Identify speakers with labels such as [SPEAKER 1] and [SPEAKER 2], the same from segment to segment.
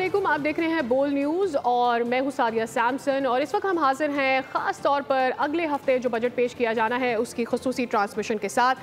[SPEAKER 1] अस्सलामुअलैकुम, आप देख रहे हैं बोल न्यूज़ और मैं हूं सादिया सैमसन। और इस वक्त हम हाजिर हैं ख़ास तौर पर अगले हफ्ते जो बजट पेश किया जाना है उसकी खुसूसी ट्रांसमिशन के साथ।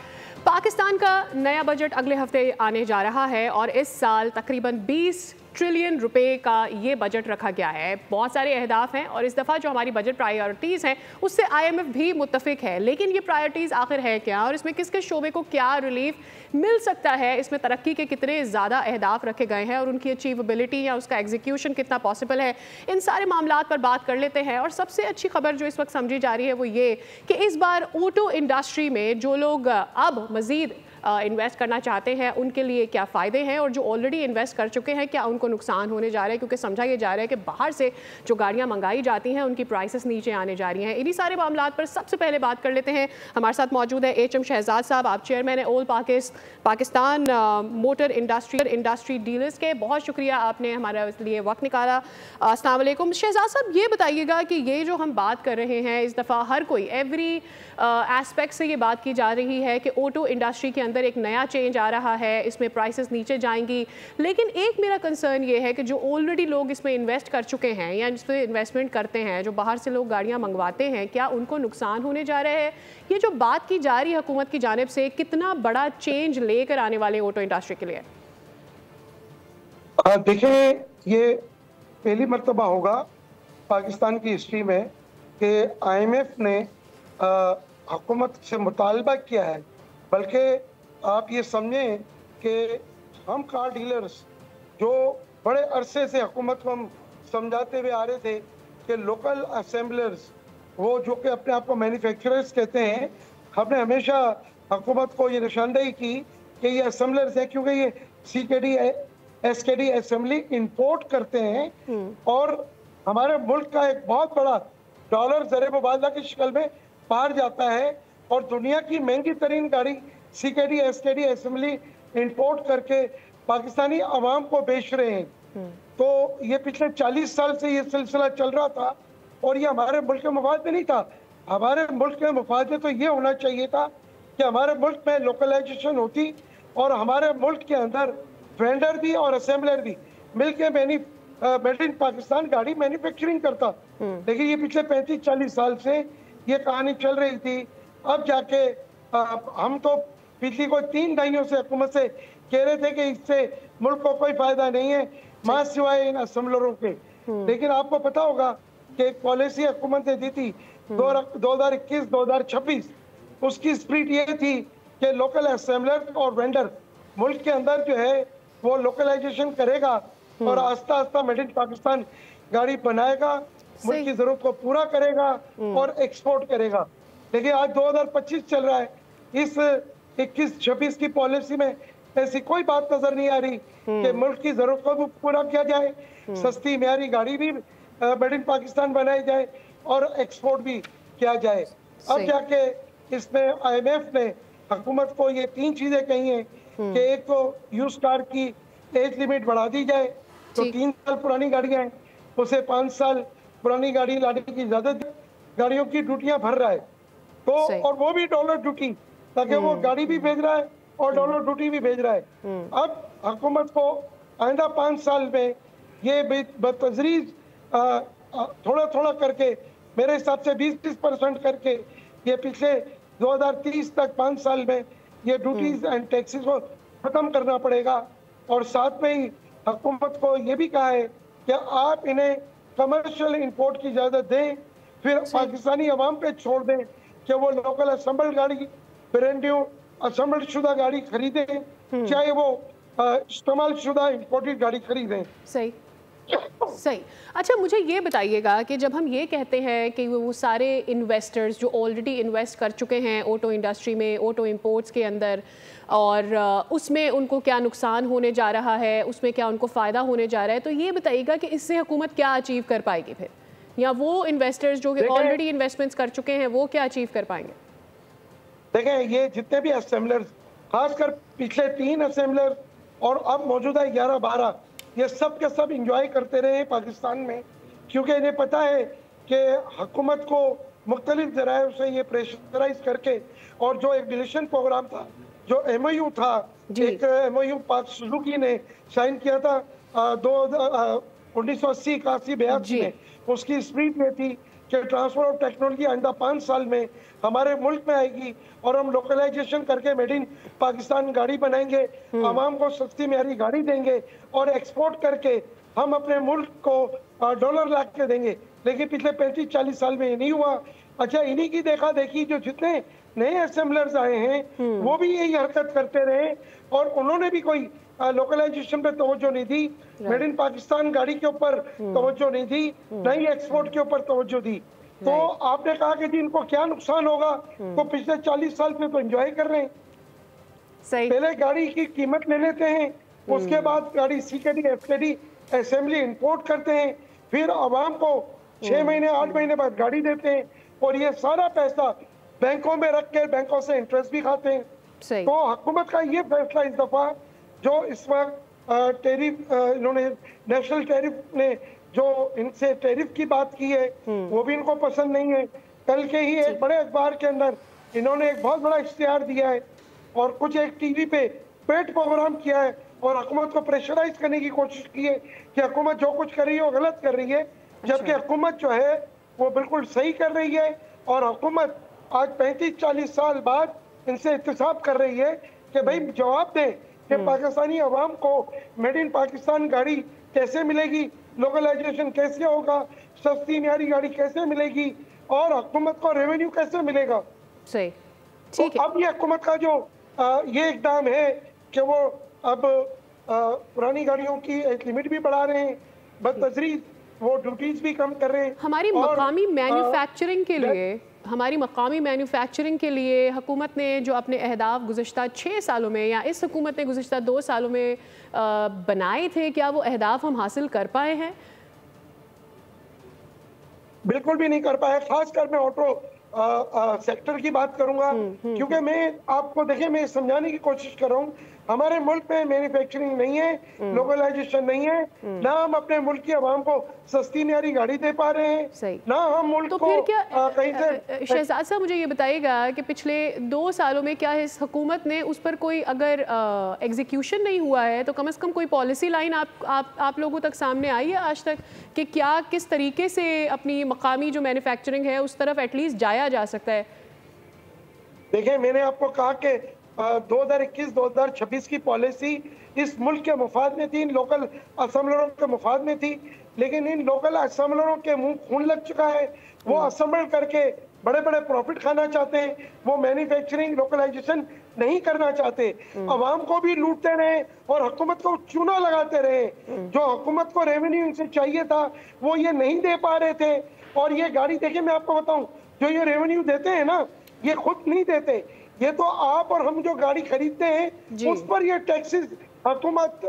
[SPEAKER 1] पाकिस्तान का नया बजट अगले हफ्ते आने जा रहा है और इस साल तकरीबन 20 ट्रिलियन रुपए का ये बजट रखा गया है। बहुत सारे अहदाफ हैं और इस दफ़ा जो हमारी बजट प्रायोरिटीज़ हैं उससे IMF भी मुत्तफिक है। लेकिन ये प्रायोरिटीज़ आखिर है क्या और इसमें किस किस शोबे को क्या रिलीफ मिल सकता है, इसमें तरक्की के कितने ज़्यादा अहदाफ रखे गए हैं और उनकी अचीवेबिलिटी या उसका एग्जीक्यूशन कितना पॉसिबल है, इन सारे मामलात पर बात कर लेते हैं। और सबसे अच्छी खबर जो इस वक्त समझी जा रही है वो ये कि इस बार ऑटो इंडस्ट्री में जो लोग अब मज़ीद इन्वेस्ट करना चाहते हैं उनके लिए क्या फ़ायदे हैं और जो ऑलरेडी इन्वेस्ट कर चुके हैं क्या उनको नुकसान होने जा रहा है, क्योंकि समझा ये जा रहा है कि बाहर से जो गाड़ियां मंगाई जाती हैं उनकी प्राइसेस नीचे आने जा रही हैं। इन्हीं सारे मामलात पर सबसे पहले बात कर लेते हैं। हमारे साथ मौजूद है HM शहजाद साहब, आप चेयरमैन है all Pakistan motor industry dealers के। बहुत शुक्रिया आपने हमारे लिए वक्त निकाला। अस्सलाम वालेकुम शहजाद साहब, ये बताइएगा कि ये जो हम बात कर रहे हैं इस दफ़ा हर कोई एवरी एस्पेक्ट से ये बात की जा रही है कि ऑटो इंडस्ट्री के अंदर एक नया चेंज आ रहा है, इसमें प्राइसेस नीचे जाएंगी। लेकिन एक मेरा कंसर्न ये है कि जो ऑलरेडी लोग इसमें इन्वेस्ट कर चुके हैं या जिस पर इन्वेस्टमेंट करते हैं, जो बाहर से लोग गाड़ियां मंगवाते हैं, क्या उनको नुकसान होने जा रहा है? ये जो बात की जा रही है हुकूमत की जानिब से, कितना बड़ा चेंज लेकर आने वाले ऑटो इंडस्ट्री के लिए?
[SPEAKER 2] देखें, ये पहली मर्तबा होगा पाकिस्तान की हिस्ट्री में कि IMF ने हुकूमत से मुतालबा किया है, बल्कि आप ये समझें कि हम कार डीलर्स जो बड़े अरसे से हुकूमत को हम समझाते हुए आ रहे थे कि लोकल असेंबलर्स, वो जो कि अपने आप को मैन्युफैक्चरर्स कहते हैं, हमने हमेशा हुकूमत को ये निशानदेही की कि ये असेंबलर्स हैं, क्योंकि ये CKD SKD असेंबली इंपोर्ट करते हैं और हमारे मुल्क का एक बहुत बड़ा डॉलर ज़र मुबादला की शक्ल में बाहर जाता है और दुनिया की महंगी तरीन गाड़ी CKD SKD असेंबली इंपोर्ट करके पाकिस्तानी अवाम को बेच रहे हैं। तो ये पिछले 40 साल से ये सिलसिला चल रहा था और ये हमारे मुल्क के मफाद में नहीं था। हमारे मुल्क के मफाद में तो ये होना चाहिए था कि हमारे मुल्क में लोकलाइजेशन होती और हमारे मुल्क के अंदर वेंडर भी और असेंबलर भी मिलकर मेड इन पाकिस्तान गाड़ी मैन्युफैक्चरिंग करता। लेकिन ये पिछले 35-40 साल से ये कहानी चल रही थी। अब जाके हम तो पिछली कोई 3 दहाइयों से हुकूमत से कह रहे थे कि इससे मुल्क को कोई फायदा नहीं है मां सिवाय इन असेंबलरों के। लेकिन आपको पता होगा कि एक पॉलिसी हुकूमत ने दी थी 2021-2026, उसकी स्प्रिट ये थी कि लोकल असेंबलर और वेंडर मुल्क के अंदर जो है वो लोकलाइजेशन करेगा और आस्ता आस्ता मेड इन पाकिस्तान गाड़ी बनाएगा, मुल्क की जरूरत को पूरा करेगा और एक्सपोर्ट करेगा। लेकिन आज 2025 चल रहा है, इस 21-26 की पॉलिसी में ऐसी कोई बात नजर नहीं आ रही कि मुल्क की जरूरत को भी पूरा किया जाए, सस्ती म्यारी गाड़ी भी मेड इन पाकिस्तान बनाई जाए और एक्सपोर्ट भी किया जाए। अब जाके इसमें IMF ने हुकूमत को ये 3 चीजें कही हैं कि एक तो यूज कार की एज लिमिट बढ़ा दी जाए, तो 3 साल पुरानी गाड़ियां हैं उसे 5 साल पुरानी गाड़ी लाने की इजाजत, गाड़ियों की ड्यूटियां भर रहा है तो, और वो भी डॉलर ड्यूटी, ताकि वो गाड़ी भी भेज रहा है और डॉलर ड्यूटी भी भेज रहा है। अब हुकूमत को आइंदा 5 साल में ये बतदरीज थोड़ा थोड़ा करके, मेरे हिसाब से 20-30% करके ये पिछले 2030 तक 5 साल में ये ड्यूटीज एंड टैक्सेस को खत्म करना पड़ेगा। और साथ में ही हुकूमत को ये भी कहा है कि आप इन्हें कमर्शियल इंपोर्ट की इजाज़त दें, फिर पाकिस्तानी अवाम पे छोड़ दें कि वो लोकल असेंबल गाड़ी, ब्रांड न्यू असेंबल शुदा गाड़ी खरीदें, चाहे वो इस्तेमाल शुदा इंपोर्टेड गाड़ी खरीदें।
[SPEAKER 1] सही। अच्छा, मुझे ये बताइएगा कि जब हम ये कहते हैं कि वो सारे इन्वेस्टर्स जो ऑलरेडी इन्वेस्ट कर चुके हैं ऑटो इंडस्ट्री में, ऑटो इंपोर्ट्स के अंदर, और उसमें उनको क्या नुकसान होने जा रहा है, उसमें क्या उनको फ़ायदा होने जा रहा है, तो ये बताइएगा कि इससे हुकूमत क्या अचीव कर पाएगी फिर, या वो इन्वेस्टर्स जो ऑलरेडी इन्वेस्टमेंट्स कर चुके हैं वो क्या अचीव कर पाएंगे?
[SPEAKER 2] देखें, ये जितने भी असेंबलर्स, खासकर पिछले 3 असेंबलर और अब मौजूदा 11-12, ये सब के सब इंजॉय करते रहे पाकिस्तान में, क्योंकि इन्हें पता है कि हुकूमत को मुख्तलिफ ज़राए से ये प्रेशराइज करके, और जो एक डिलीशन प्रोग्राम था, जो MOU था, एक MOU पाक सुजुकी ने साइन किया था 1980, 81, 82 में, उसकी स्पीड ये थी कि ट्रांसफर ऑफ टेक्नोलॉजी आइंदा 5 साल में हमारे मुल्क में आएगी और हम लोकलाइजेशन करके मेड इन पाकिस्तान गाड़ी बनाएंगे, आवाम को सस्ती म्यारी गाड़ी देंगे और एक्सपोर्ट करके हम अपने मुल्क को डॉलर ला के देंगे। लेकिन पिछले 35-40 साल में ये नहीं हुआ। अच्छा, इन्हीं की देखा देखी जो जितने नए असेंबलर्स आए हैं वो भी यही हरकत करते रहे और उन्होंने भी कोई लोकलाइजेशन पे तवज्जो नहीं दी, मेड इन पाकिस्तान गाड़ी के ऊपर तवज्जो नहीं दी, न ही एक्सपोर्ट के ऊपर तवज्जो दी। तो आपने कहा कि जी इनको क्या नुकसान होगा, तो पिछले 40 साल से तो एंजॉय कर रहे हैं। पहले गाड़ी की कीमत ले लेते हैं, उसके बाद गाड़ी सीकेडी एफकेडी असेंबली इंपोर्ट करते हैं, फिर आवाम को 6 महीने 8 महीने बाद गाड़ी देते हैं और ये सारा पैसा बैंकों में रख के बैंकों से इंटरेस्ट भी खाते हैं। तो हुकूमत का ये फैसला इस दफा जो इस वक्त टैरिफ इन्होंने नेशनल टैरिफ ने जो इनसे टैरिफ की बात की है वो भी इनको पसंद नहीं है। कल के ही एक बड़े अखबार के अंदर इन्होंने एक बहुत बड़ा इश्तिहार दिया है और कुछ एक टीवी पे पेड प्रोग्राम किया है और हुकूमत को प्रेशराइज करने की कोशिश की है कि हुकूमत जो कुछ कर रही है वो गलत कर रही है, जबकि हुकूमत जो है वो बिल्कुल सही कर रही है। और हुकूमत आज 35-40 साल बाद इनसे इत्तेसाब कर रही है कि भाई जवाब दें कि पाकिस्तानी अवाम को मेड इन पाकिस्तान गाड़ी कैसे मिलेगी, लोकलाइजेशन कैसे होगा, सस्ती म्यारी गाड़ी कैसे मिलेगी और हुकूमत को रेवेन्यू कैसे मिलेगा।
[SPEAKER 1] सही,
[SPEAKER 2] ठीक है। अब ये हुकूमत का जो ये इकदाम है कि वो अब पुरानी गाड़ियों की एक लिमिट भी बढ़ा रहे हैं, बदतदरीज वो ड्यूटीज भी कम कर रहे हैं।
[SPEAKER 1] हमारी मकामी मैन्युफैक्चरिंग के लिए हुकूमत ने जो अपने अहदाफ गुज़श्ता 6 सालों में या इस हुकूमत ने गुज़श्ता 2 सालों में बनाए थे, क्या वो अहदाफ हम हासिल कर पाए हैं?
[SPEAKER 2] बिल्कुल भी नहीं कर पाए। खासकर मैं ऑटो सेक्टर की बात करूंगा क्योंकि मैं आपको देखिए मैं समझाने की कोशिश कर रहा हूँ, हमारे मुल्क में मैन्युफैक्चरिंग नहीं है, लोकलाइजेशन नहीं है, ना हम अपने मुल्क की आवाम को सस्ती म्यारी गाड़ी दे पा रहे हैं, ना हम मुल्क
[SPEAKER 1] तो
[SPEAKER 2] को
[SPEAKER 1] फिर क्या
[SPEAKER 2] कहीं से।
[SPEAKER 1] शहजाद साहब मुझे ये बताइएगा कि पिछले 2 सालों में क्या इस हुकूमत ने उस पर कोई अगर एग्जीक्यूशन नहीं हुआ है तो कम से कम कोई पॉलिसी लाइन आप लोगों तक सामने आई है आज तक कि क्या किस तरीके से अपनी मकामी जो मैन्युफैक्चरिंग है उस तरफ एटलीस्ट जाया जा सकता है?
[SPEAKER 2] देखिए मैंने आपको कहा कि 2021-2026 की पॉलिसी इस मुल्क के मुफाद में थी, इन लोकल असेंबलरों के मुफाद में थी, लेकिन इन लोकल असेंबलरों के मुंह खून लग चुका है। वो असेंबल करके बड़े बड़े प्रॉफिट खाना चाहते हैं, वो मैन्युफैक्चरिंग लोकलाइजेशन नहीं करना चाहते, अवाम को भी लूटते रहे और हुकूमत को चूना लगाते रहे। जो हुकूमत को रेवेन्यू इनसे चाहिए था वो ये नहीं दे पा रहे थे। और ये गाड़ी देखिए मैं आपको बताऊं, जो ये रेवेन्यू देते हैं ना ये खुद नहीं देते, ये तो आप और हम जो गाड़ी खरीदते हैं उस पर ये टैक्सेस हुकूमत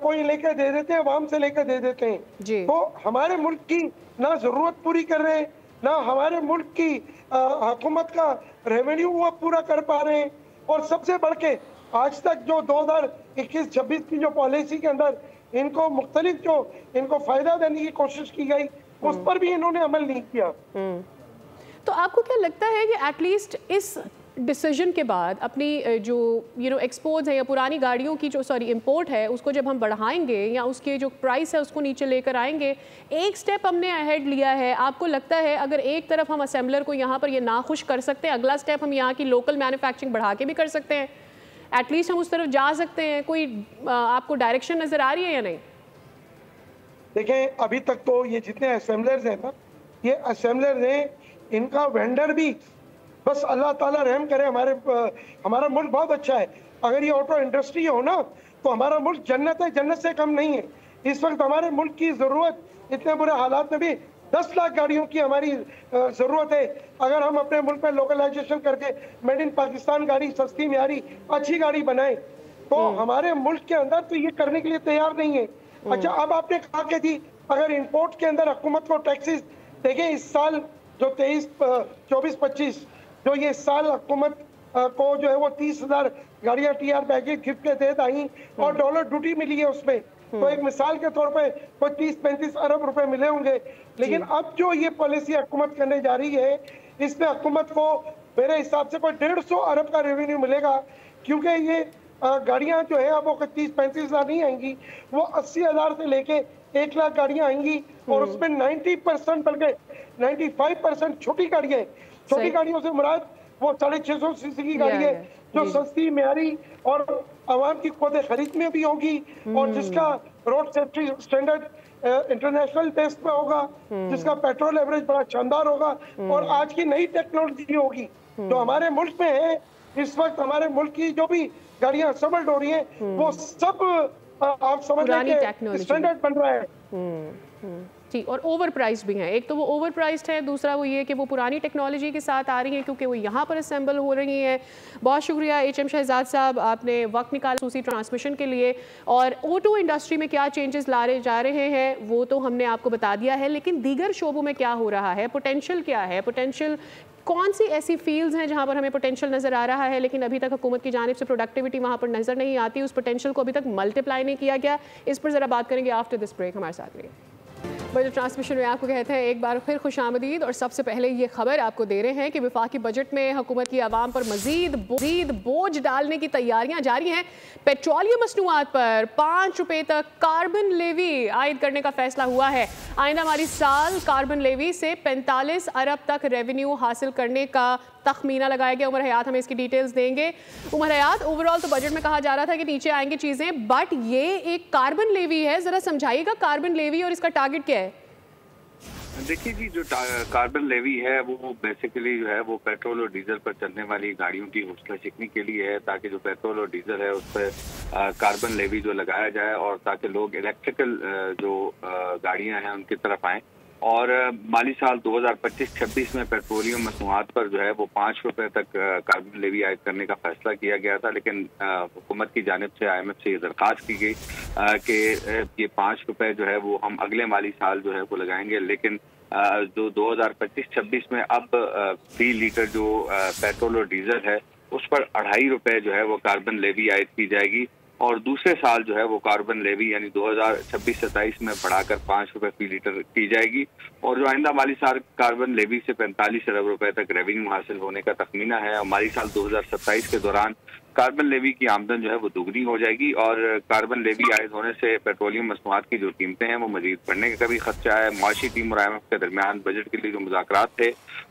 [SPEAKER 2] कोई लेकर दे देते हैं, आवाम से लेकर दे देते हैं। तो हमारे मुल्क की ना जरूरत पूरी कर रहे हैं, ना हमारे मुल्क की हुकूमत का रेवेन्यू वो पूरा कर पा रहे हैं। और सबसे बढ़ के आज तक जो 2021-26 की जो पॉलिसी के अंदर इनको मुख्तलिफ जो इनको फायदा देने की कोशिश की गई उस पर भी इन्होंने अमल नहीं किया।
[SPEAKER 1] तो आपको क्या लगता है कि एटलीस्ट इस डिसीजन के बाद अपनी जो एक्सपोर्ट्स है या पुरानी गाड़ियों की जो इंपोर्ट है उसको जब हम बढ़ाएंगे या उसके जो प्राइस है उसको नीचे लेकर आएंगे, एक स्टेप हमने अहेड लिया है, आपको लगता है अगर एक तरफ हम असेंबलर को यहाँ पर ये नाखुश कर सकते हैं, अगला स्टेप हम यहाँ की लोकल मैन्युफैक्चरिंग बढ़ा के भी कर सकते हैं, एटलीस्ट हम उस तरफ जा सकते हैं? कोई आपको डायरेक्शन नज़र आ रही है या नहीं?
[SPEAKER 2] देखें अभी तक तो ये जितने असेंबलर्स हैं ना, ये असेंबलर्स हैं, इनका वेंडर भी बस अल्लाह ताला रहम करे। हमारा मुल्क बहुत अच्छा है, अगर ये ऑटो इंडस्ट्री हो ना तो हमारा मुल्क जन्नत है, जन्नत से कम नहीं है। इस वक्त हमारे मुल्क की ज़रूरत इतने बुरे हालात में भी 10 लाख गाड़ियों की हमारी ज़रूरत है। अगर हम अपने मुल्क में लोकलाइजेशन करके मेड इन पाकिस्तान गाड़ी सस्ती म्यारी अच्छी गाड़ी बनाए तो हमारे मुल्क के अंदर तो ये करने के लिए तैयार नहीं है। अच्छा, अब आपने कहा कि जी अगर इंपोर्ट के अंदर हुकूमत को टैक्सेस, देखिए इस साल जो 24-25 जो ये साल हुकूमत को जो है वो 30,000 गाड़ियां टीआर पैकेज गिफ्ट के तहत आई और डॉलर ड्यूटी मिली है उसमें, तो एक मिसाल के तौर पे कोई 30-35 अरब रुपए मिले होंगे। लेकिन अब जो ये पॉलिसी हुकूमत करने जा रही है इसमें हुकूमत को मेरे हिसाब से कोई 150 अरब का रेवेन्यू मिलेगा, क्योंकि ये गाड़ियां जो है अब वो 30-35 हज़ार नहीं आएंगी, वो 80,000 से लेके 1 लाख गाड़ियां आएंगी और उसमें 90% बल्कि 95% छोटी गाड़ियां हैं। छोटी गाड़ियों से मुराद वो 650 सीसी की गाड़ी है जो सस्ती, म्यारी और आवाम की क़ुव्वत खरीद में भी होगी और जिसका road safety standard international base पे होगा, जिसका पेट्रोल एवरेज बड़ा शानदार होगा और आज की नई टेक्नोलॉजी होगी जो हमारे मुल्क में है। इस वक्त हमारे मुल्क की जो भी गाड़ियां असम्बल्ड हो रही हैं वो सब आप समझ लीजिए स्टैंडर्ड बन रहा है
[SPEAKER 1] जी, और ओवर प्राइस भी हैं। एक तो वो ओवर प्राइस्ड है, दूसरा वो ये कि वो पुरानी टेक्नोलॉजी के साथ आ रही हैं क्योंकि वो यहाँ पर असेंबल हो रही हैं। बहुत शुक्रिया HM शहजाद साहब, आपने वक्त निकाला खसूसी ट्रांसमिशन के लिए। और ऑटो इंडस्ट्री में क्या चेंजेस लाए जा रहे हैं वो तो हमने आपको बता दिया है, लेकिन दीगर शोबों में क्या हो रहा है, पोटेंशियल क्या है, पोटेंशियल कौन सी ऐसी फील्ड्स हैं जहाँ पर हमें पोटेंशियल नज़र आ रहा है लेकिन अभी तक हुकूमत की जानिब से प्रोडक्टिविटी वहाँ पर नज़र नहीं आती, उस पोटेंशियल को अभी तक मल्टीप्लाई नहीं किया गया। इस पर ज़रा बात करेंगे आफ्टर दिस ब्रेक। हमारे साथ रहिए। बजट ट्रांसमिशन में आपको कहते हैं एक बार फिर खुशामदीद। और सबसे पहले ये खबर आपको दे रहे हैं कि वफाकी बजट में हुकूमत की आवाम पर मजीद बोझ डालने की तैयारियां जारी हैं। पेट्रोलियम मसनूआत पर 5 रुपये तक कार्बन लेवी आयद करने का फैसला हुआ है। आइंदा माली साल कार्बन लेवी से 45 अरब तक रेवेन्यू हासिल करने का तखमीना लगाया गया। उमर हयात हमें इसकी डिटेल्स देंगे। उमर हयात, ओवरऑल तो बजट में कहा जा रहा था कि नीचे आएंगी चीज़ें, बट ये एक कार्बन लेवी है, ज़रा समझाइएगा कार्बन लेवी और इसका टारगेट क्या है?
[SPEAKER 3] देखिए जी, जो कार्बन लेवी है वो बेसिकली जो है वो पेट्रोल और डीजल पर चलने वाली गाड़ियों की हौसला चिकनी के लिए है, ताकि जो पेट्रोल और डीजल है उस पर कार्बन लेवी जो लगाया जाए और ताकि लोग इलेक्ट्रिकल जो गाड़ियां हैं उनकी तरफ आएँ। और माली साल 2025-26 में पेट्रोलियम मसनूआत पर जो है वो 5 रुपये तक कार्बन लेवी आयद करने का फैसला किया गया था, लेकिन हुकूमत की जानिब से IMF से ये दरख्वास्त की गई कि ये 5 रुपये जो है वो हम अगले माली साल जो है वो लगाएंगे, लेकिन जो 2025-26 में अब फी लीटर जो पेट्रोल और डीजल है उस पर 2.5 रुपये जो है वो कार्बन लेवी आयद की जाएगी और दूसरे साल जो है वो कार्बन लेवी यानी 2026-27 में बढ़ाकर 5 रुपये फी लीटर की जाएगी। और जो आइंदा माली साल कार्बन लेवी से 45 अरब रुपए तक रेवेन्यू हासिल होने का तखमीना है और माली साल 2027 के दौरान कार्बन लेवी की आमदन जो है वो दुगनी हो जाएगी और कार्बन लेवी आयद होने से पेट्रोलियम मसनूआत की जो कीमतें हैं वो मजीद बढ़ने का भी खदशा है। मुआशी टीम और IMF के दरमियान बजट के लिए जो मुज़ाकरात थे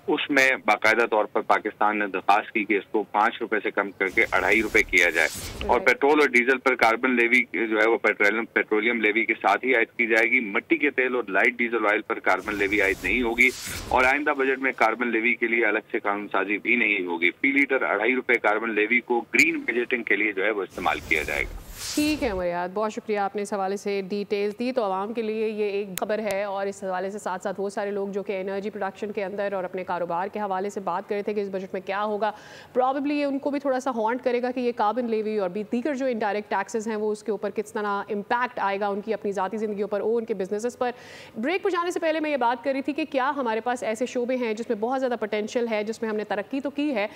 [SPEAKER 3] उसमें बाकायदा तौर पर पाकिस्तान ने दरख्वास्त की कि इसको 5 रुपये से कम करके 2.5 रुपये किया जाए और पेट्रोल और डीजल पर कार्बन लेवी जो है वो पेट्रोलियम लेवी के साथ ही आयद की जाएगी। मिट्टी के तेल और लाइट डीजल ऑयल पर कार्बन लेवी आयद नहीं होगी और आइंदा बजट में कार्बन लेवी के लिए अलग से कानून साजी भी नहीं होगी। फी लीटर 2.5 रुपये कार्बन लेवी को ग्रीन बजटिंग के लिए जो है वो इस्तेमाल किया जाएगा।
[SPEAKER 1] ठीक है उमर, बहुत शुक्रिया आपने इस हवाले से डिटेल्स दी। तो आवाम के लिए ये एक खबर है और इस हवाले से साथ साथ वो सारे लोग जो कि एनर्जी प्रोडक्शन के अंदर और अपने कारोबार के हवाले से बात कर रहे थे कि इस बजट में क्या होगा, प्रॉबेबली ये उनको भी थोड़ा सा हॉन्ट करेगा कि ये कार्बन लेवी और भी दीगर जो इनडायरेक्ट टैक्सेस हैं वो उसके ऊपर किस तरह इम्पैक्ट आएगा उनकी अपनी ज़ाती ज़िंदगियों पर और उनके बिजनेस पर। ब्रेक पर जाने से पहले मैं ये बात कर रही थी कि क्या हमारे पास ऐसे शोबे हैं जिसमें बहुत ज़्यादा पोटेंशियल है, जिसमें हमने तरक्की तो की है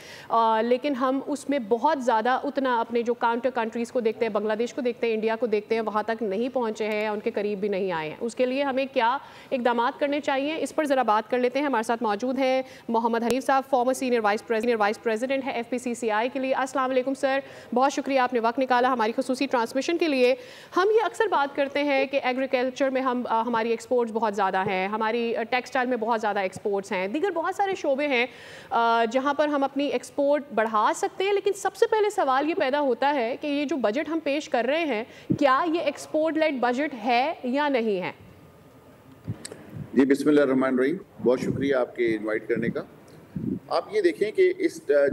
[SPEAKER 1] लेकिन हम उसमें बहुत ज़्यादा उतना अपने जो काउंटर कंट्रीज़ को देखते हैं, बांग्लादेश को देखते हैं, इंडिया को देखते हैं, वहाँ तक नहीं पहुँचे हैं या उनके करीब भी नहीं आए हैं। उसके लिए हमें क्या इकदाम करने चाहिए, इस पर ज़रा बात कर लेते हैं। हमारे साथ मौजूद हैं मोहम्मद हनीफ साहब, फॉर्मर सीनियर वाइस प्रेसिडेंट है FPCCI के लिए। अस्सलाम वालेकुम सर, बहुत शुक्रिया आपने वक्त निकाला हमारी खसूसी ट्रांसमिशन के लिए। हम ये अक्सर बात करते हैं कि एग्रीकल्चर में हमारी एक्सपोर्ट्स बहुत ज़्यादा हैं, हमारी टेक्सटाइल में बहुत ज़्यादा एक्सपोर्ट्स हैं, दीगर बहुत सारे शोबे हैं जहाँ पर हम अपनी एक्सपोर्ट बढ़ा सकते हैं। लेकिन सबसे पहले सवाल ये पैदा होता है कि ये जो बजट हम पेश कर रहे हैं क्या ये एक्सपोर्ट लेड बजट है या नहीं है?
[SPEAKER 4] जी बिस्मिल्लाहिर्रहमानिर्रहीम, बहुत शुक्रिया आपके इनवाइट करने का। आप ये देखें कि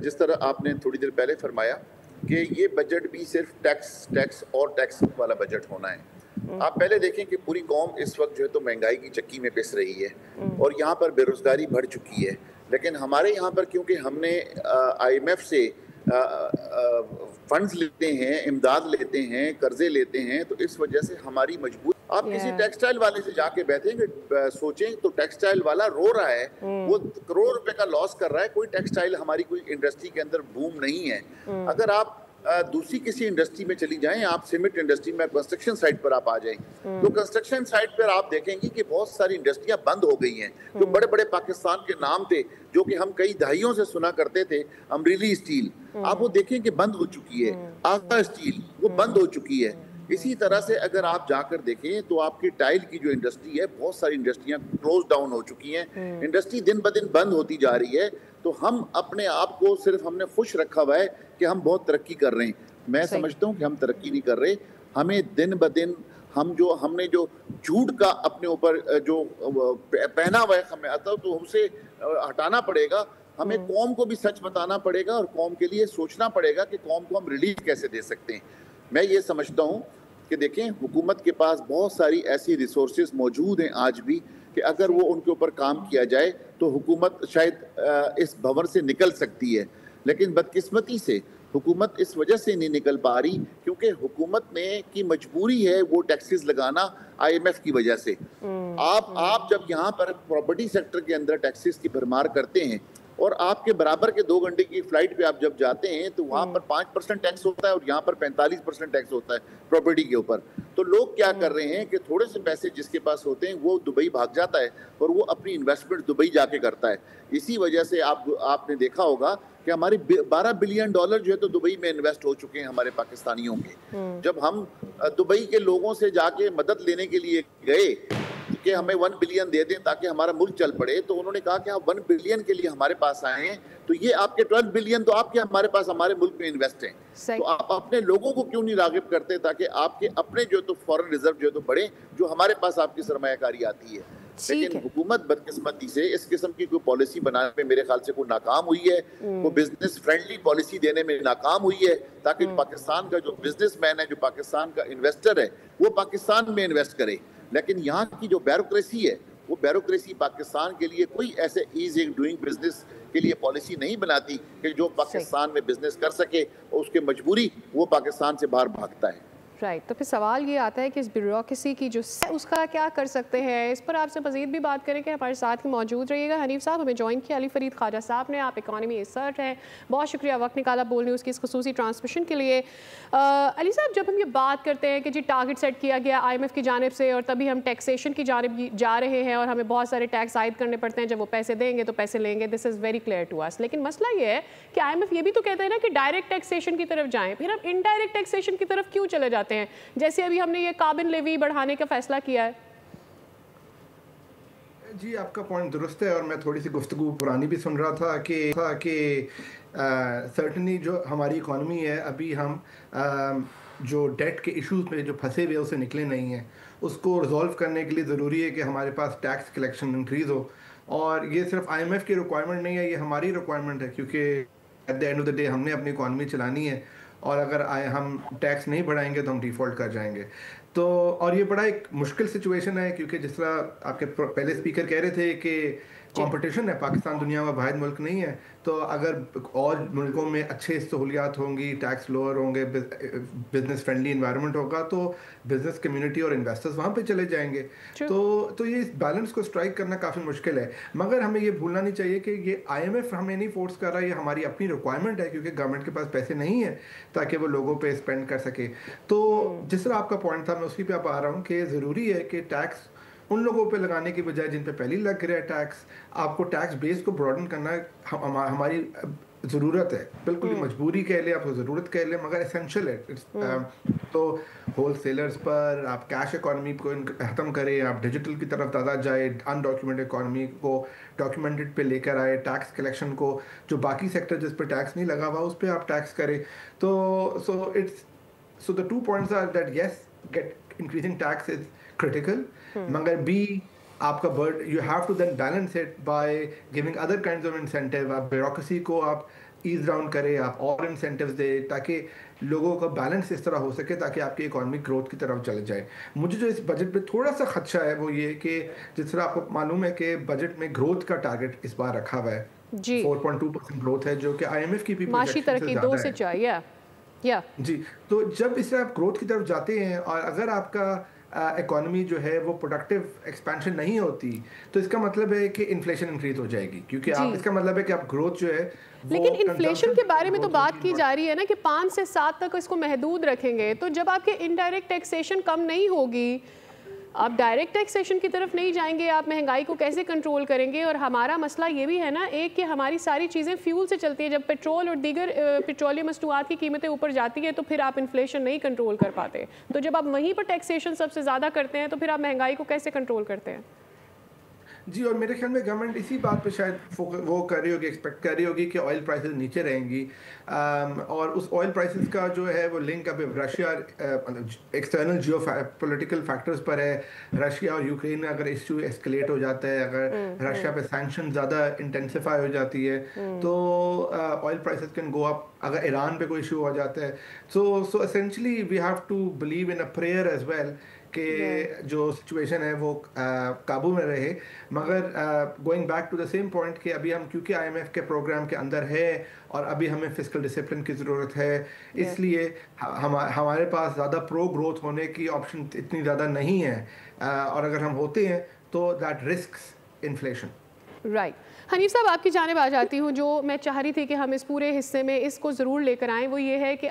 [SPEAKER 4] जिस तरह आपने थोड़ी देर पहले फरमाया कि ये बजट भी सिर्फ टैक्स वाला बजट होना है। आप पहले देखें कि पूरी कौम इस वक्त जो है तो महंगाई की चक्की में पिस रही है और यहाँ पर बेरोजगारी बढ़ चुकी है, लेकिन हमारे यहाँ पर क्योंकि हमने IMF से फंड्स लेते हैं, इमदाद लेते हैं, कर्जे लेते हैं, तो इस वजह से हमारी मजबूत। आप किसी टेक्सटाइल वाले से जाके बैठेंगे, सोचें तो टेक्सटाइल वाला रो रहा है, वो करोड़ रुपए का लॉस कर रहा है। कोई टेक्सटाइल हमारी कोई इंडस्ट्री के अंदर बूम नहीं है। अगर आप दूसरी किसी इंडस्ट्री में चली जाएं, आप सीमेंट इंडस्ट्री में, कंस्ट्रक्शन साइट पर आप आ जाएं, तो कंस्ट्रक्शन साइट पर आप देखेंगे कि बहुत सारी इंडस्ट्रियां बंद हो गई हैं। जो बड़े बड़े पाकिस्तान के नाम थे जो कि हम कई दहाइयों से सुना करते थे, अमरीली स्टील, आप वो देखें कि बंद हो चुकी है, आगा स्टील वो बंद हो चुकी है। इसी तरह से अगर आप जाकर देखें तो आपकी टाइल की जो इंडस्ट्री है, बहुत सारी इंडस्ट्रियां क्लोज डाउन हो चुकी हैं, इंडस्ट्री दिन ब दिन बंद होती जा रही है। तो हम अपने आप को सिर्फ हमने खुश रखा हुआ है कि हम बहुत तरक्की कर रहे हैं। मैं समझता हूँ कि हम तरक्की नहीं कर रहे। हमें दिन ब दिन हमने जो झूठ का अपने ऊपर जो पहना हुआ है हमें आता है, तो उसे हटाना पड़ेगा। हमें कौम को भी सच बताना पड़ेगा और कौम के लिए सोचना पड़ेगा कि कौम को हम रिलीफ कैसे दे सकते हैं। मैं ये समझता हूँ कि देखें, हुकूमत के पास बहुत सारी ऐसी रिसोर्सेज मौजूद हैं आज भी कि अगर वो उनके ऊपर काम किया जाए तो हुकूमत शायद इस भंवर से निकल सकती है। लेकिन बदकिस्मती से हुकूमत इस वजह से नहीं निकल पा रही क्योंकि हुकूमत ने की मजबूरी है वो टैक्सेस लगाना IMF की वजह से। आप जब यहाँ पर प्रॉपर्टी सेक्टर के अंदर टैक्सेस की भरमार करते हैं और आपके बराबर के 2 घंटे की फ्लाइट पे आप जब जाते हैं तो वहाँ पर 5% टैक्स होता है और यहाँ पर 45% टैक्स होता है प्रॉपर्टी के ऊपर। तो लोग क्या कर रहे हैं कि थोड़े से पैसे जिसके पास होते हैं वो दुबई भाग जाता है और वो अपनी इन्वेस्टमेंट दुबई जाके करता है। इसी वजह से आपने देखा होगा कि हमारे $12 बिलियन जो है तो दुबई में इन्वेस्ट हो चुके हैं हमारे पाकिस्तानियों के। जब हम दुबई के लोगों से जाके मदद लेने के लिए गए कि हमें 1 बिलियन दे दें ताकि हमारा मुल्क चल पड़े, तो उन्होंने कहा कि आप 1 बिलियन के लिए हमारे पास आए हैं, तो ये आपके 12 बिलियन तो आपके हमारे पास हमारे मुल्क में इन्वेस्ट हैं। तो आप अपने लोगों को क्यों नहीं रागिब करते ताकि आपके अपने जो तो फॉरेन रिजर्व जो तो बढ़े, जो हमारे पास आपकी सरमायाकारी आती है। लेकिन हुकूमत बदकिस्मती से इस किस्म की कोई पॉलिसी बनाने में मेरे ख्याल से कोई नाकाम हुई है, वो बिजनेस फ्रेंडली पॉलिसी देने में नाकाम हुई है ताकि पाकिस्तान का जो बिजनेसमैन है, जो पाकिस्तान का इन्वेस्टर है, वो पाकिस्तान में इन्वेस्ट करे। लेकिन यहाँ की जो ब्यूरोक्रेसी है, वो ब्यूरोक्रेसी पाकिस्तान के लिए कोई ऐसे ईज इन डूइंग बिजनेस के लिए पॉलिसी नहीं बनाती कि जो पाकिस्तान में बिजनेस कर सके, और उसके मजबूरी वो पाकिस्तान से बाहर भागता है।
[SPEAKER 1] राइट, तो फिर सवाल ये आता है कि इस ब्यूरोक्रेसी की जो उसका क्या कर सकते हैं। इस पर आपसे मज़ीद भी बात करेंगे, हमारे साथ ही मौजूद रहिएगा। हनीफ साहब हमें ज्वाइन किया अली फरीद ख्वाजा साहब ने, आप इकॉनमी एक्सपर्ट हैं, बहुत शुक्रिया वक्त निकाला बोल न्यूज़ की इस खसूसी ट्रांसमिशन के लिए। अली साहब, जब हम ये बात करते हैं कि जी टारगेट सेट किया गया IMF की जानिब से और तभी हम टैक्सेशन की जानिब जा रहे हैं और हमें बहुत सारे टैक्स आयद करने पड़ते हैं, जब वो पैसे देंगे तो पैसे लेंगे, this is very clear to us. लेकिन मसला ये है कि IMF ये भी तो कहते हैं ना कि डायरेक्ट टैक्सेशन की तरफ जाएँ, फिर हम इनडायरेक्ट टैक्सेशन की तरफ क्यों चले जाते हैं? जैसे अभी हमने ये कार्बन लेवी बढ़ाने का फैसला किया है।
[SPEAKER 5] जी, आपका पॉइंट दुरुस्त है और मैं थोड़ी सी गुफ्तगू पुरानी भी सुन रहा था कि सर्टनली जो हमारी इकॉनमी है, अभी हम जो डेट के इश्यूज में जो फंसे हुए उसे निकले नहीं हैं। उसको रिजॉल्व करने के लिए ज़रूरी है कि हमारे पास टैक्स कलेक्शन इंक्रीज़ हो, और ये सिर्फ IMF की रिक्वायरमेंट नहीं है, ये हमारी रिक्वायरमेंट है, क्योंकि at the end of the day हमने अपनी इकॉनमी चलानी है और अगर हम टैक्स नहीं बढ़ाएंगे तो हम डिफ़ॉल्ट कर जाएंगे। तो और ये बड़ा एक मुश्किल सिचुएशन है, क्योंकि जिस तरह आपके पहले स्पीकर कह रहे थे कि कंपटीशन है, पाकिस्तान दुनिया में वाहिद मुल्क नहीं है, तो अगर और मुल्कों में अच्छे सहूलियात होंगी, टैक्स लोअर होंगे, बिजनेस फ्रेंडली इन्वायरमेंट होगा, तो बिजनेस कम्युनिटी और इन्वेस्टर्स वहाँ पे चले जाएंगे। तो ये इस बैलेंस को स्ट्राइक करना काफ़ी मुश्किल है। मगर हमें ये भूलना नहीं चाहिए कि ये IMF हमें नहीं फोर्स कर रहा है, ये हमारी अपनी रिक्वायरमेंट है, क्योंकि गवर्नमेंट के पास पैसे नहीं है ताकि वो लोगों पर स्पेंड कर सके। तो जिस तरह आपका पॉइंट था, मैं उसी पर आ रहा हूँ कि ज़रूरी है कि टैक्स उन लोगों पे लगाने की बजाय जिन पे पहले लग रहा है टैक्स, आपको टैक्स बेस को ब्रॉडन करना हमारी ज़रूरत है। बिल्कुल मजबूरी कह ले, आपको ज़रूरत कह ले, मगर एसेंशियल है। तो होल सेलर्स पर आप कैश इकॉनमी को ख़त्म करें, आप डिजिटल की तरफ ज़्यादा जाए, अनडॉक्यूमेंटेड इकॉनमी को डॉक्यूमेंटेड पे लेकर आए, टैक्स कलेक्शन को जो बाकी सेक्टर जिस पर टैक्स नहीं लगा हुआ उस पर आप टैक्स करें। तो so the 2 points are that yes, increasing tax is critical, मगर B आपका bird you have to then balance it by giving other kinds of incentive. आप ब्यूरोक्रेसी को आप ईज डाउन करें, आप और इंसेंटिव्स दे, ताकि लोगों का बैलेंस इस तरह हो सके ताकि आपकी इकोनॉमिक ग्रोथ की तरफ चले जाए। मुझे जो इस बजट पे थोड़ा सा खदशा है वो ये कि जिस तरह आपको मालूम है कि बजट में ग्रोथ का टारगेट इस बार रखा हुआ है, 4.2% ग्रोथ है, जो कि IMF की भी
[SPEAKER 1] माशी तरक्की 2 से चाहिए।
[SPEAKER 5] जी, तो जब इस तरह आप ग्रोथ की तरफ जाते हैं और अगर आपका इकोनॉमी जो है वो प्रोडक्टिव एक्सपेंशन नहीं होती, तो इसका मतलब है कि इन्फ्लेशन इंक्रीज हो जाएगी, क्योंकि आप इसका मतलब है कि आप ग्रोथ जो है।
[SPEAKER 1] लेकिन इन्फ्लेशन के बारे में तो बात की जा रही है ना कि 5 से 7 तक इसको महदूद रखेंगे, तो जब आपके इनडायरेक्ट टैक्सेशन कम नहीं होगी, आप डायरेक्ट टैक्सेशन की तरफ नहीं जाएंगे, आप महंगाई को कैसे कंट्रोल करेंगे? और हमारा मसला ये भी है ना एक कि हमारी सारी चीज़ें फ्यूल से चलती है, जब पेट्रोल और दीगर पेट्रोलियम मसनूआत की कीमतें ऊपर जाती हैं तो फिर आप इन्फ्लेशन नहीं कंट्रोल कर पाते। तो जब आप वहीं पर टैक्सेशन सबसे ज़्यादा करते हैं तो फिर आप महंगाई को कैसे कंट्रोल करते हैं?
[SPEAKER 5] जी, और मेरे ख्याल में गवर्नमेंट इसी बात पे शायद वो कर रही होगी, एक्सपेक्ट कर रही होगी कि ऑयल प्राइसेस नीचे रहेंगी, और उस ऑयल प्राइसेस का जो है वो लिंक अब रशिया एक्सटर्नल जियो पॉलिटिकल फैक्टर्स पर है। रशिया और यूक्रेन में अगर इशू एस्केलेट हो जाता है, अगर रशिया पे सैंक्शन ज़्यादा इंटेंसिफाई हो जाती है तो oil prices can go up. अगर ईरान पे कोई इशू हो जाता है so essentially we have to believe in a prayer as well कि जो सिचुएशन है वो काबू में रहे। मगर going back to the same point कि अभी हम क्योंकि IMF के प्रोग्राम के अंदर है और अभी हमें फिस्कल डिसिप्लिन की ज़रूरत है, इसलिए हमारे पास ज़्यादा प्रो ग्रोथ होने की ऑप्शन इतनी ज़्यादा नहीं है, और अगर हम होते हैं तो that risks inflation.
[SPEAKER 1] Right Hanif साहब, आपकी जानिब आ जाती हूँ। जो मैं चाह रही थी कि हम इस पूरे हिस्से में इसको ज़रूर लेकर आएँ वो ये है कि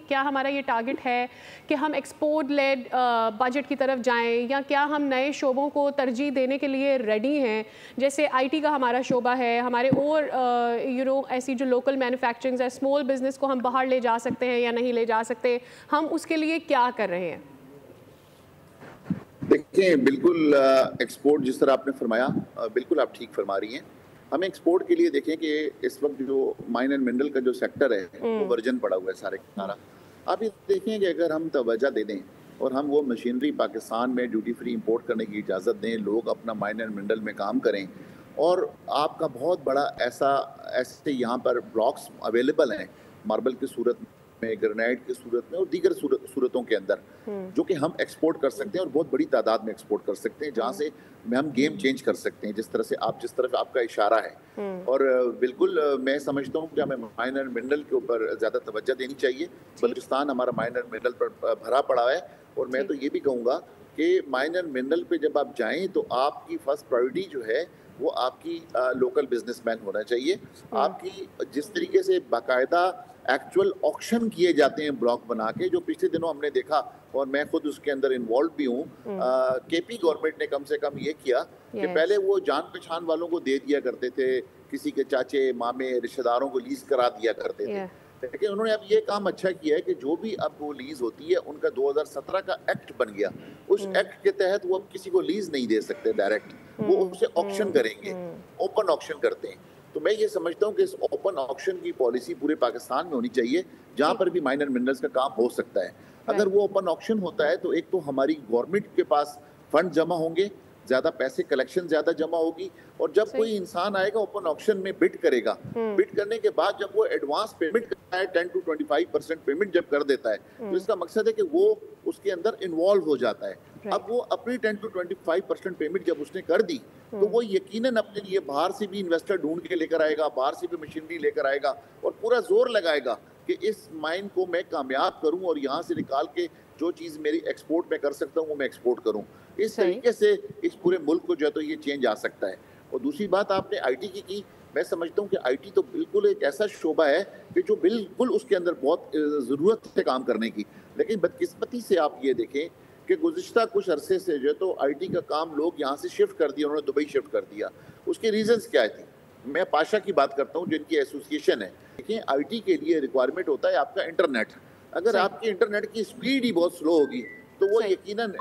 [SPEAKER 1] क्या हमारा ये टारगेट है कि हम एक्सपोर्ट लेड बजट की तरफ जाएं, या क्या हम नए शोबों को तरजीह देने के लिए रेडी हैं? जैसे IT का हमारा शोबा है, हमारे और ऐसी जो लोकल मैन्युफैक्चरिंग है, स्मॉल बिजनेस को हम बाहर ले जा सकते हैं या नहीं ले जा सकते? हम उसके लिए क्या कर रहे हैं?
[SPEAKER 4] देखिए, बिल्कुल एक्सपोर्ट जिस तरह आपने फरमाया, बिल्कुल आप ठीक फरमा रही हैं। हमें एक्सपोर्ट के लिए देखें कि इस वक्त जो माइन एंड मिनरल का जो सेक्टर है वो वर्जन पड़ा हुआ है सारे सारा। आप ये देखें कि अगर हम तवज्जो दे दें और हम वो मशीनरी पाकिस्तान में ड्यूटी फ्री इंपोर्ट करने की इजाज़त दें, लोग अपना माइन एंड मिनरल में काम करें, और आपका बहुत बड़ा ऐसे यहाँ पर ब्लॉक्स अवेलेबल हैं मार्बल की सूरत में, ग्रेनाइट की सूरत में और दीगर सूरतों के अंदर, जो कि हम एक्सपोर्ट कर सकते हैं और बहुत बड़ी तादाद में एक्सपोर्ट कर सकते हैं, जहाँ से हम गेम चेंज कर सकते हैं, जिस तरफ आपका इशारा है। और बिल्कुल मैं समझता हूँ कि हमें माइन एंड मिनरल के ऊपर ज़्यादा तवज्जो देनी चाहिए। बलूचिस्तान हमारा माइन एंड मिनरल पर भरा पड़ा है, और मैं तो ये भी कहूँगा कि माइन एंड मिनरल पे जब आप जाएँ तो आपकी फर्स्ट प्रायोरिटी जो है वो आपकी लोकल बिजनेसमैन होना चाहिए। आपकी जिस तरीके से बाकायदा एक्चुअल ऑक्शन किए जाते हैं ब्लॉक बना के, जो पिछले दिनों हमने देखा और मैं खुद उसके अंदर इन्वॉल्व भी हूँ। KP गवर्नमेंट ने कम से कम ये किया कि पहले वो जान पहचान वालों को दे दिया करते थे, किसी के चाचे मामे रिश्तेदारों को लीज करा दिया करते थे, लेकिन उन्होंने अब ये काम अच्छा किया है कि जो भी अब वो लीज होती है उनका 2017 का एक्ट बन गया। उस एक्ट के तहत वो अब किसी को लीज नहीं दे सकते डायरेक्ट, वो उसे ऑक्शन करेंगे, ओपन ऑक्शन करते हैं। तो मैं ये समझता हूँ कि इस ओपन ऑक्शन की पॉलिसी पूरे पाकिस्तान में होनी चाहिए, जहाँ पर भी माइन एंड मिनरल्स का काम हो सकता है। अगर वो ओपन ऑक्शन होता है तो एक तो हमारी गवर्नमेंट के पास फंड जमा होंगे, ज्यादा पैसे कलेक्शन ज्यादा जमा होगी, और जब कोई इंसान आएगा ओपन ऑक्शन में बिड करेगा, बिड करने के बाद जब वो एडवांस पेमेंट करता है 10 to 25% पेमेंट जब कर देता है, तो इसका मकसद है कि वो उसके अंदर इन्वॉल्व हो जाता है। अब वो अपनी 10 to 25% पेमेंट जब उसने कर दी तो वो यकीनन अपने लिए बाहर से भी इन्वेस्टर ढूंढ के लेकर आएगा, बाहर से भी मशीनरी लेकर आएगा और पूरा जोर लगाएगा कि इस माइन को मैं कामयाब करूं और यहाँ से निकाल के जो चीज़ मेरी एक्सपोर्ट में कर सकता हूँ वो मैं एक्सपोर्ट करूँ। इस तरीके से इस पूरे मुल्क को जो है तो ये चेंज आ सकता है। और दूसरी बात आपने IT की, मैं समझता हूँ कि IT तो बिल्कुल एक ऐसा शोबा है कि जो बिल्कुल उसके अंदर बहुत ज़रूरत है काम करने की, लेकिन बदकिस्मती से आप ये देखें कि गुज़िश्ता कुछ अरसे से जो है तो IT का काम लोग यहाँ से शिफ्ट कर दिया, उन्होंने दुबई शिफ्ट कर दिया। उसके रीजंस क्या थी? मैं पाशा की बात करता हूँ जिनकी एसोसिएशन है। देखिए, IT के लिए रिक्वायरमेंट होता है आपका इंटरनेट। अगर आपकी इंटरनेट की स्पीड ही बहुत स्लो होगी तो वो यकीनन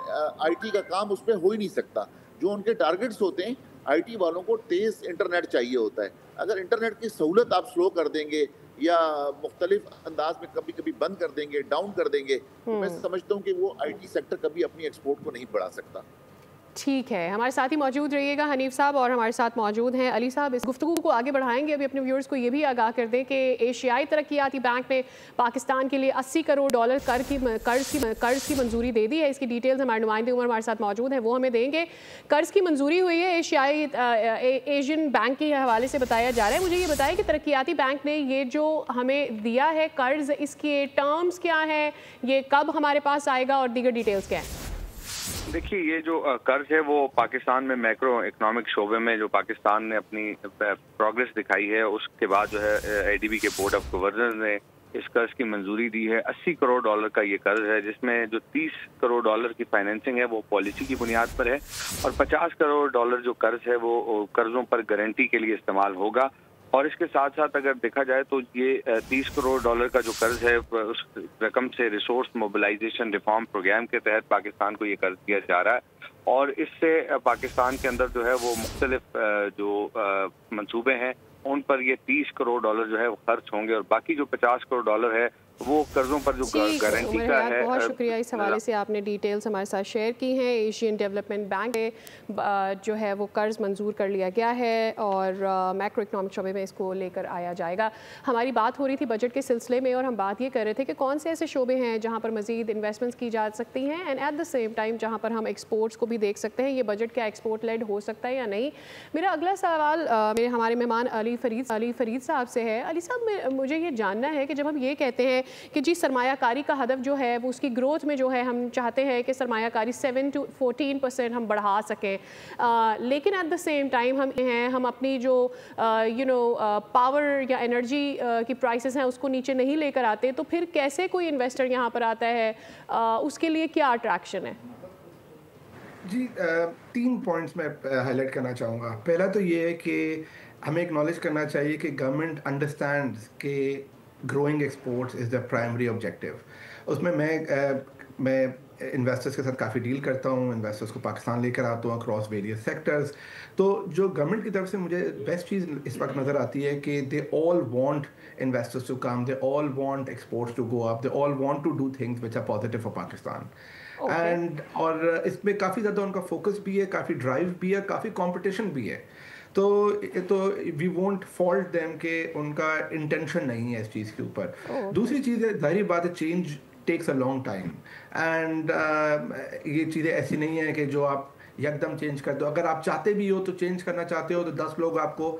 [SPEAKER 4] IT का काम उस पर हो ही नहीं सकता। जो उनके टारगेट्स होते हैं, IT वालों को तेज इंटरनेट चाहिए होता है। अगर इंटरनेट की सहूलत आप स्लो कर देंगे या मुख्तलिफ अंदाज में कभी कभी बंद कर देंगे, डाउन कर देंगे, तो मैं समझता हूँ कि वो IT सेक्टर कभी अपनी एक्सपोर्ट को नहीं बढ़ा सकता।
[SPEAKER 1] ठीक है, हमारे साथ ही मौजूद रहिएगा हनीफ साहब, और हमारे साथ मौजूद हैं अली साहब। इस गुफ्तगू को आगे बढ़ाएंगे। अभी अपने व्यूअर्स को ये भी आगाह कर दें कि एशियाई तरक्याती बैंक ने पाकिस्तान के लिए $80 करोड़ कर्ज की मंजूरी दे दी है। इसकी डिटेल्स हमारे नुमाइंदे उमर हमारे साथ मौजूद हैं, वो हमें देंगे। कर्ज की मंजूरी हुई है एशियन बैंक के हवाले से बताया जा रहा है। मुझे ये बताया कि तरक्याती बैंक ने ये जो हमें दिया है कर्ज, इसके टर्म्स क्या हैं, ये कब हमारे पास आएगा और दीगर डिटेल्स क्या हैं?
[SPEAKER 3] देखिए, ये जो कर्ज है वो पाकिस्तान में मैक्रो इकोनॉमिक शोबे में जो पाकिस्तान ने अपनी प्रोग्रेस दिखाई है, उसके बाद जो है ADB के बोर्ड ऑफ गवर्नर ने इस कर्ज की मंजूरी दी है। $80 करोड़ का ये कर्ज है, जिसमें जो $30 करोड़ की फाइनेंसिंग है वो पॉलिसी की बुनियाद पर है और $50 करोड़ जो कर्ज है वो कर्जों पर गारंटी के लिए इस्तेमाल होगा। और इसके साथ साथ अगर देखा जाए तो ये $30 करोड़ का जो कर्ज है उस रकम से रिसोर्स मोबिलाइजेशन रिफॉर्म प्रोग्राम के तहत पाकिस्तान को ये कर्ज दिया जा रहा है और इससे पाकिस्तान के अंदर जो है वो मुख्तलिफ जो मंसूबे हैं उन पर ये $30 करोड़ जो है वो खर्च होंगे और बाकी जो $50 करोड़ है वो कर्जों पर जो गारंटी का है।
[SPEAKER 1] बहुत शुक्रिया, इस हवाले से आपने डिटेल्स हमारे साथ शेयर की हैं। एशियन डेवलपमेंट बैंक जो है वो कर्ज मंजूर कर लिया गया है और मैक्रो इकनॉमिक शोबे में इसको लेकर आया जाएगा। हमारी बात हो रही थी बजट के सिलसिले में और हम बात ये कर रहे थे कि कौन से ऐसे शोबे हैं जहाँ पर मजीद इन्वेस्टमेंट्स की जा सकती हैं and at the same time जहाँ पर हम एक्सपोर्ट्स को भी देख सकते हैं। ये बजट क्या एक्सपोर्ट लेड हो सकता है या नहीं? मेरा अगला सवाल हमारे मेहमान अली फरीद साहब से है। अली साहब, मुझे ये जानना है कि जब हम ये कहते हैं कि जी सरमायाकारी का हदफ जो है वो उसकी ग्रोथ में जो है हम चाहते हैं कि सरमायाकारी 7 to 14% हम बढ़ा सकें, लेकिन एट द सेम टाइम हम अपनी जो पावर या एनर्जी की प्राइसेस हैं उसको नीचे नहीं लेकर आते, तो फिर कैसे कोई इन्वेस्टर यहाँ पर आता है? उसके लिए क्या अट्रैक्शन है?
[SPEAKER 5] जी, 3 पॉइंट्स मैं हाईलाइट करना चाहूँगा। पहला तो ये है कि हमें एक्नॉलेज करना चाहिए कि गवर्नमेंट अंडरस्टैंड्स कि growing exports is the primary objective. उसमें मैं इन्वेस्टर्स के साथ काफ़ी डील करता हूँ, इन्वेस्टर्स को पाकिस्तान लेकर आता हूँ अक्रॉस वेरियस सेक्टर्स। तो जो गवर्नमेंट की तरफ से मुझे बेस्ट चीज़ इस वक्त नज़र आती है कि they all want investors to come, they all want exports to go up, they all want to do things which are positive for Pakistan. And और इसमें काफ़ी ज़्यादा उनका फोकस भी है, काफ़ी ड्राइव भी है, काफ़ी कंपटीशन भी है। तो वी वोंट फॉल्ट देम कि उनका इंटेंशन नहीं है इस चीज़ के ऊपर। दूसरी चीज़ है, जाहिर बात है, change takes a long time and ये चीज़ें ऐसी नहीं है कि जो आप एकदम चेंज कर दो। अगर आप चाहते भी हो तो चेंज करना चाहते हो तो 10 लोग आपको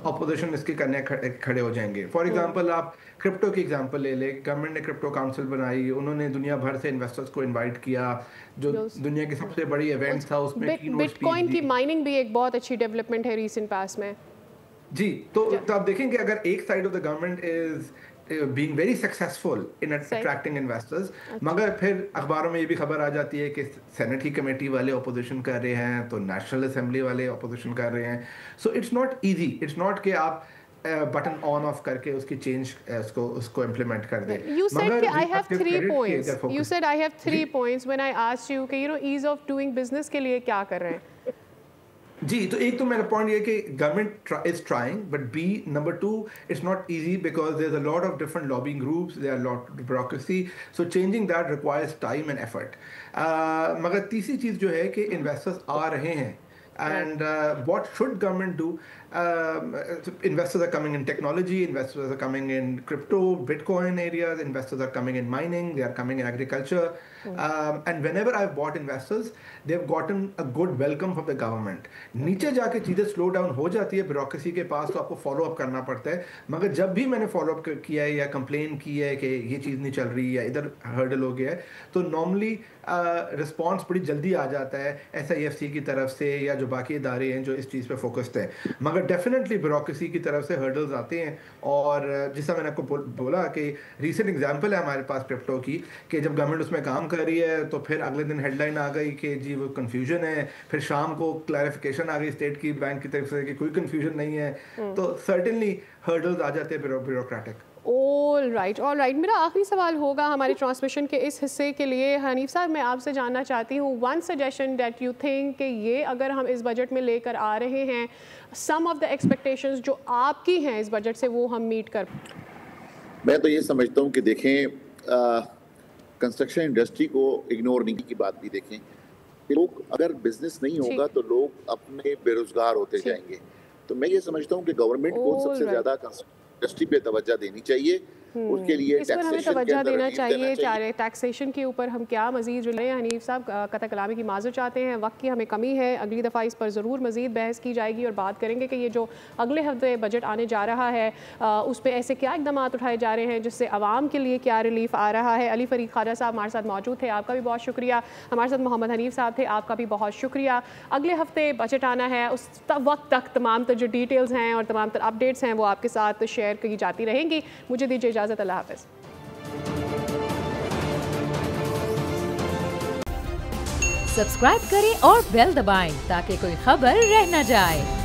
[SPEAKER 5] अपोजिशन इसके करने खड़े हो जाएंगे। फॉर एग्जांपल आप क्रिप्टो की एग्जांपल ले ले। गवर्नमेंट ने क्रिप्टो काउंसिल बनाई, उन्होंने दुनिया भर से इन्वेस्टर्स को इनवाइट किया, जो दुनिया की सबसे बड़ी इवेंट था उसमें
[SPEAKER 1] बिटकॉइन की माइनिंग भी एक बहुत अच्छी डेवलपमेंट है रीसेंट पास में।
[SPEAKER 5] जी, तो आप देखेंगे अगर एक side of the government is being very successful in attracting investors, मगर फिर अखबारों में ये भी खबर आ जाती है कि सेनेट की कमेटी वाले अपोजिशन कर रहे हैं तो नेशनल असेंबली वाले अपोजिशन कर रहे हैं। So it's not easy, it's not कि आप बटन ऑन ऑफ करके उसकी चेंज उसको इम्प्लीमेंट कर दें।
[SPEAKER 1] You said कि I have 3 points. You said I have 3 points when I asked you कि ease of doing business के लिए क्या कर रहे हैं?
[SPEAKER 5] जी, तो एक तो मेरा पॉइंट ये कि government is trying, but B number 2 it's not easy because there is a lot of different lobbying groups, there are lot of bureaucracy, so changing that requires time and effort. मगर तीसरी चीज़ जो है कि investors आ रहे हैं and what should government do? Investors are coming in technology, investors are coming in crypto, Bitcoin areas, investors are coming in mining, they are coming in agriculture, and whenever I've bought investors, they've gotten a good welcome from the government. नीचे जाके चीज़ें slow down हो जाती है bureaucracy के पास, तो आपको follow up करना पड़ता है। मगर जब भी मैंने फॉलो अप किया है या कंप्लेन की है कि ये चीज़ नहीं चल रही या इधर हर्डल हो गया है, तो नॉर्मली रिस्पॉन्स बड़ी जल्दी आ जाता है SIFC की तरफ से या जो बाकी इदारे हैं जो इस चीज़ पे फोकस्ड हैं। मगर डेफिनेटली ब्यूरोक्रेसी की तरफ से हर्डल्स आते हैं। और जैसा मैंने आपको बोला कि रीसेंट एग्जांपल है हमारे पास क्रिप्टो की, कि जब गवर्नमेंट उसमें काम कर रही है तो फिर अगले दिन हेडलाइन आ गई कि जी वो कन्फ्यूजन है, फिर शाम को क्लैरिफिकेशन आ गई स्टेट की बैंक की तरफ से कि कोई कन्फ्यूजन नहीं है। तो सर्टेनली हर्डल्स आ जाते हैं ब्यूरोक्रेटिक।
[SPEAKER 1] All right. मेरा आखिरी सवाल होगा हमारे ट्रांसमिशन के इस हिस्से के लिए। हनीफ साहब, मैं आपसे जानना चाहती हूँ one suggestion that you think कि ये अगर हम इस बजट में लेकर आ रहे हैं, सम ऑफ द एक्सपेक्टेशंस जो आपकी हैं इस बजट से वो हम मीट कर।
[SPEAKER 4] मैं तो ये समझता हूँ कि देखें, कंस्ट्रक्शन इंडस्ट्री को इग्नोर नहीं की बात भी देखें। लोग अगर बिजनेस नहीं होगा तो लोग अपने बेरोजगार होते जाएंगे। तो मैं ये समझता हूँ कि गवर्नमेंट को सबसे ज्यादा इंडस्ट्री पे तवज्जो देनी चाहिए। उसके लिए
[SPEAKER 1] इस पर हमें तवज्जो देना चाहिए। टैक्सेशन के ऊपर हम क्या मजीद जो लें, हनीफ साहब कतई कलामी की माजूर चाहते हैं, वक्त की हमें कमी है। अगली दफ़ा इस पर ज़रूर मजीद बहस की जाएगी और बात करेंगे कि ये जो अगले हफ्ते बजट आने जा रहा है उस पर ऐसे क्या इकदाम उठाए जा रहे हैं जिससे आवाम के लिए क्या रिलीफ आ रहा है। अली फरीद ख्वाजा साहब हमारे साथ मौजूद थे, आपका भी बहुत शुक्रिया। हमारे साथ मोहम्मद हनीफ साहब थे, आपका भी बहुत शुक्रिया। अगले हफ्ते बजट आना है, उस वक्त तक तमाम जो डिटेल्स हैं और तमाम अपडेट्स हैं वो आपके साथ शेयर की जाती रहेंगी। मुझे दीजिए इजाज़त, अल्लाह हाफ़िज़।
[SPEAKER 6] सब्सक्राइब करें और बेल दबाएं ताकि कोई खबर रह न जाए।